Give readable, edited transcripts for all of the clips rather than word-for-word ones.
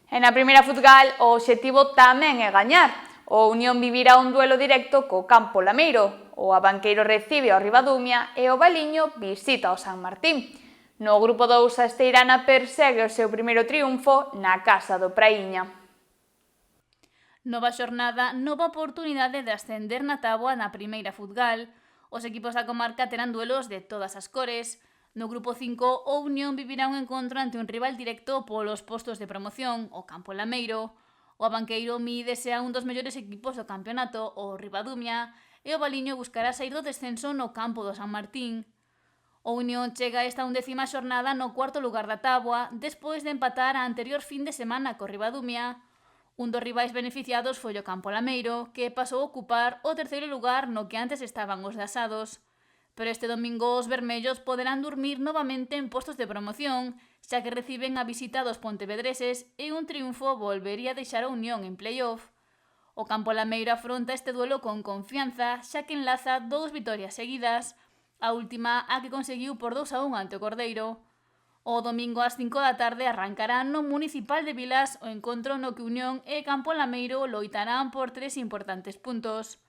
E na primeira futgal, o obxectivo tamén é gañar. O Unión vivirá un duelo directo co Campo Lameiro, o Abanqueiro recibe ao Ribadumia e o Valiño visita ao San Martín. No grupo 2, a Esteirana persegue o seu primeiro triunfo na casa do Praíña. Nova xornada, nova oportunidade de ascender na táboa na primeira futgal. Os equipos da comarca terán duelos de todas as cores. No grupo 5, o Unión vivirá un encontro ante un rival directo polos postos de promoción, o Campo Lameiro. O Abanqueiro mídese a un dos mellores equipos do campeonato, o Ribadumia, e o Valiño buscará sair do descenso no campo do San Martín. O Unión chega esta 11ª xornada no cuarto lugar da táboa, despois de empatar a anterior fin de semana co Ribadumia. Un dos rivais beneficiados foi o Campo Lameiro, que pasou a ocupar o terceiro lugar no que antes estaban os de Asados. Pero este domingo os vermellos poderán dormir novamente en postos de promoción, xa que reciben a visita dos pontevedreses e un triunfo volvería a deixar a Unión en playoff. O Campo Lameiro afronta este duelo con confianza, xa que enlaza 2 vitorias seguidas, a última a que conseguiu por 2-1 ante o Cordeiro. O domingo ás 5 da tarde arrancará no Municipal de Vilas o encontro no que Unión e Campo Lameiro loitarán por 3 importantes puntos.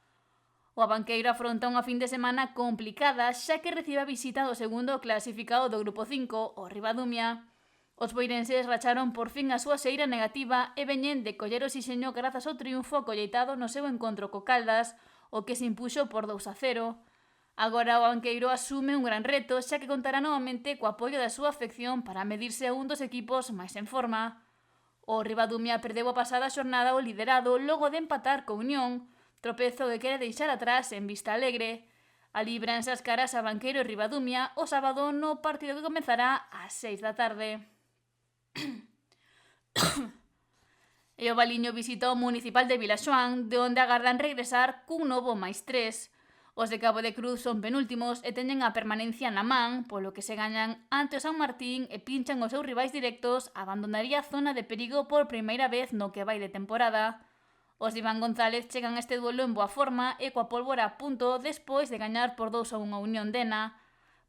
O Abanqueiro afronta unha fin de semana complicada, xa que recibe a visita do segundo clasificado do grupo 5, o Ribadumia. Os boirenses racharon por fin a súa xeira negativa e veñen de coller o Sixeño grazas ao triunfo colleitado no seu encontro co Caldas, o que se impuxo por 2-0. Agora o Abanqueiro asume un gran reto, xa que contará novamente co apoio da súa afección para medirse a un dos equipos máis en forma. O Ribadumia perdeu a pasada xornada o liderado logo de empatar co Unión, tropezo que quere deixar atrás en Vista Alegre. Alíbranse as caras a Abanqueiro e Ribadumia o sábado no partido que comezará ás 6 da tarde. E o Valiño visita o Municipal de Vilaxoán, de onde agardan regresar cun novo +3. Os de Cabo de Cruz son penúltimos e teñen a permanencia na man, polo que se gañan ante o San Martín e pinchan os seus rivais directos, abandonaría a zona de perigo por primeira vez no que vai de temporada. Os de Iván González chegan a este duelo en boa forma e coa pólvora a punto despois de gañar por 2-1 a Unión Dena.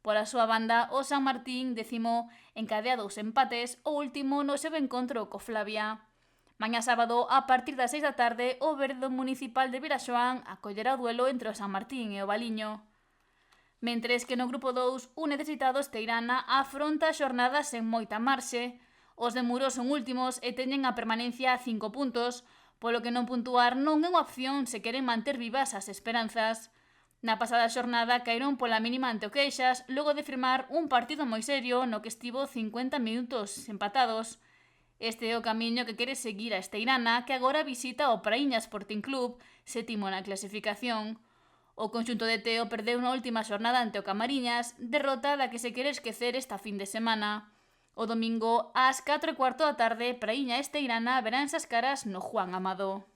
Pola súa banda, o San Martín décimo encadea 2 empates, o último no seu encontro co Flavia. Mañá sábado, a partir das 6 da tarde, o verde municipal de Vilaxoán acollerá o duelo entre o San Martín e o Valiño. Mentres que no grupo 2, o necesitado Esteirana afronta a xornada sen moita marxe. Os de Muros son últimos e teñen a permanencia a 5 puntos, polo que non puntuar non é unha opción se queren manter vivas as esperanzas. Na pasada xornada caeron pola mínima ante o Queixas, logo de firmar un partido moi serio no que estivo 50 minutos empatados. Este é o camiño que quere seguir a Esteirana, que agora visita o Praíña Sporting Club, sétimo na clasificación. O conxunto de Teo perdeu na última xornada ante o Camariñas, derrota da que se quere esquecer esta fin de semana. O domingo, ás 4:15 da tarde, Praíña e Esteirana veranse as caras no Juan Amado.